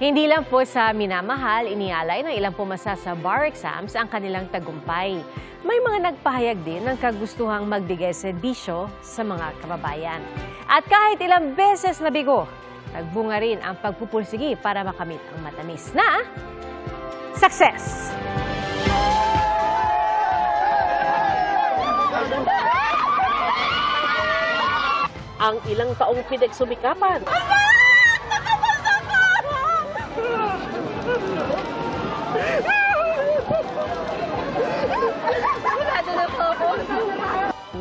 Hindi lang po sa minamahal, inialay ng ilang pumasa sa bar exams ang kanilang tagumpay. May mga nagpahayag din ng kagustuhang magbigay serbisyo sa mga kababayan. At kahit ilang beses nabigo, nagbunga rin ang pagpupursigi para makamit ang matamis na success! Ang ilang taong pinagsumikapan.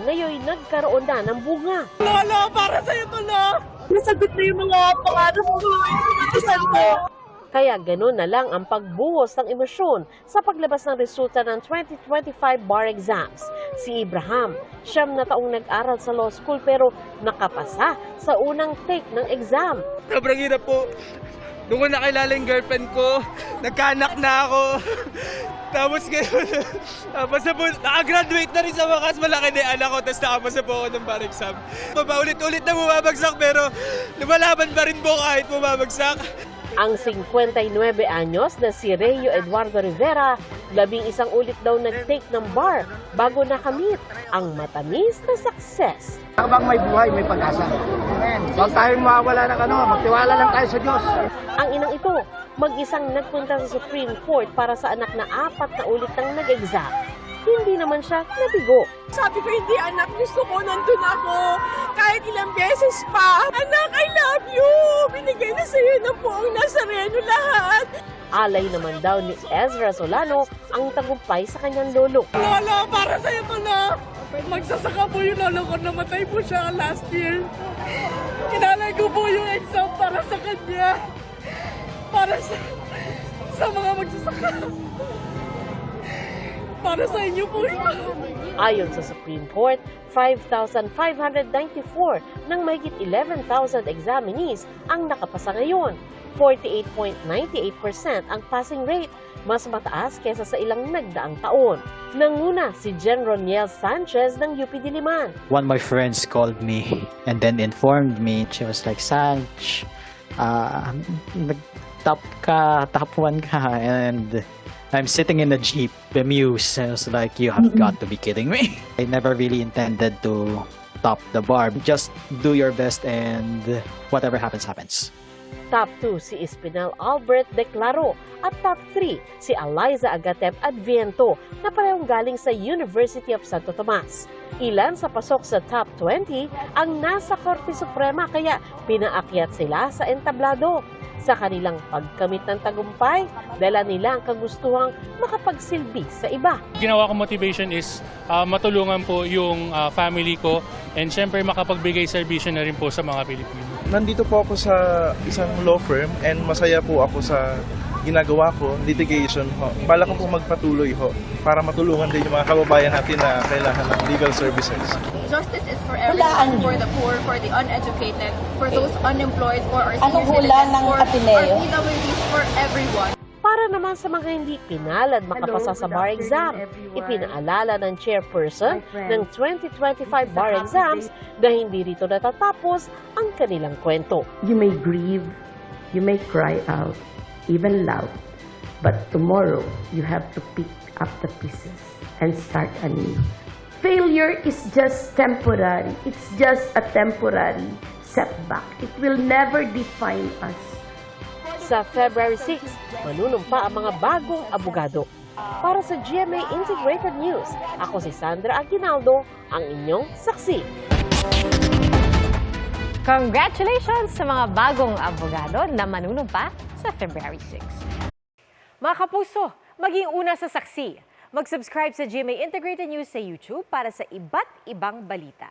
Ngayon nagkaroon na ng bunga. Lola, para sa'yo to, Lola! Nasagot na yung mga pangarap ko. Itusan mo. Kaya gano'n na lang ang pagbuhos ng emosyon sa paglabas ng resulta ng 2025 bar exams. Si Abraham, 9 na taong nag-aral sa law school pero nakapasa sa unang take ng exam. Sobrang hirap po. Nung ko nakilala yung girlfriend ko, nagkaanak na ako. Tapos ngayon, nakagraduate na rin sa wakas, malaki na yung anak ko, tapos nakapasa po ako ng bar exam. Paulit-ulit na bumabagsak pero lumalaban pa rin po kahit bumabagsak. Ang 59 anyos na si Reyo Eduardo Rivera, 11 ulit daw nag-take ng bar bago nakamit ang matamis na success. Habang may buhay, may pag-asa. Huwag tayong mawawala ng magtiwala lang tayo sa Diyos. Ang inang ito, mag-isang nagpunta sa Supreme Court para sa anak na 4 na ulit nang nag-exam. Hindi naman siya nabigo. Sabi ko, hindi anak, gusto ko, nandun ako. Kahit ilang beses pa. Anak, I love you! Binigay na sa'yo ng buong Nazareno lahat. Alay naman daw ni Ezra Solano ang tagumpay sa kanyang lolo. Lola, para sa'yo to, Lola! Magsasaka po yung lolo ko, namatay po siya last year. Kinalay ko po yung exam para sa kanya. Para sa mga magsasaka. Para sa inyo po ito. Ayon sa Supreme Court, 5,594 ng mahigit 11,000 examinees ang nakapasa ngayon. 48.98% ang passing rate, mas mataas kesa sa ilang nagdaang taon. Nanguna si Jen Roniel Sanchez ng UP Diliman. One of my friends called me and then informed me. She was like, Sanch, nag-top 1 ka, and I'm sitting in the Jeep, bemused. I was like, you have got to be kidding me. I never really intended to top the bar. Just do your best and whatever happens, happens. Top 2 si Espinal Albert Declaro at top 3 si Eliza Agatep Adviento na parehong galing sa University of Santo Tomas. Ilan sa pasok sa top 20 ang nasa Korte Suprema kaya pinaakyat sila sa entablado. Sa kanilang pagkamit ng tagumpay, dala nila ang kagustuhang makapagsilbi sa iba. Ginawa kong motivation is matulungan po yung family ko and syempre makapagbigay serbisyo na rin po sa mga Pilipino. Nandito po ako sa isang law firm and masaya po ako sa ginagawa ko, litigation ho. Bala ko po magpatuloy ho para matulungan din yung mga kababayan natin na kailangan ng legal services. Justice is for everyone, for the poor, for the uneducated, for those unemployed, for our senior citizens, for our PWDs, for everyone. Para naman sa mga hindi pinalad makapasa sa bar exam, ipinaalala ng chairperson ng 2025 bar exams na hindi rito natatapos ang kanilang kwento. You may grieve, you may cry out, even loud, but tomorrow you have to pick up the pieces and start anew. Failure is just temporary. It's just a temporary setback. It will never define us. Sa February 6, manunumpa ang mga bagong abogado. Para sa GMA Integrated News, ako si Sandra Aguinaldo, ang inyong saksi. Congratulations sa mga bagong abogado na manunumpa sa February 6. Mga kapuso, maging una sa saksi. Mag-subscribe sa GMA Integrated News sa YouTube para sa iba't ibang balita.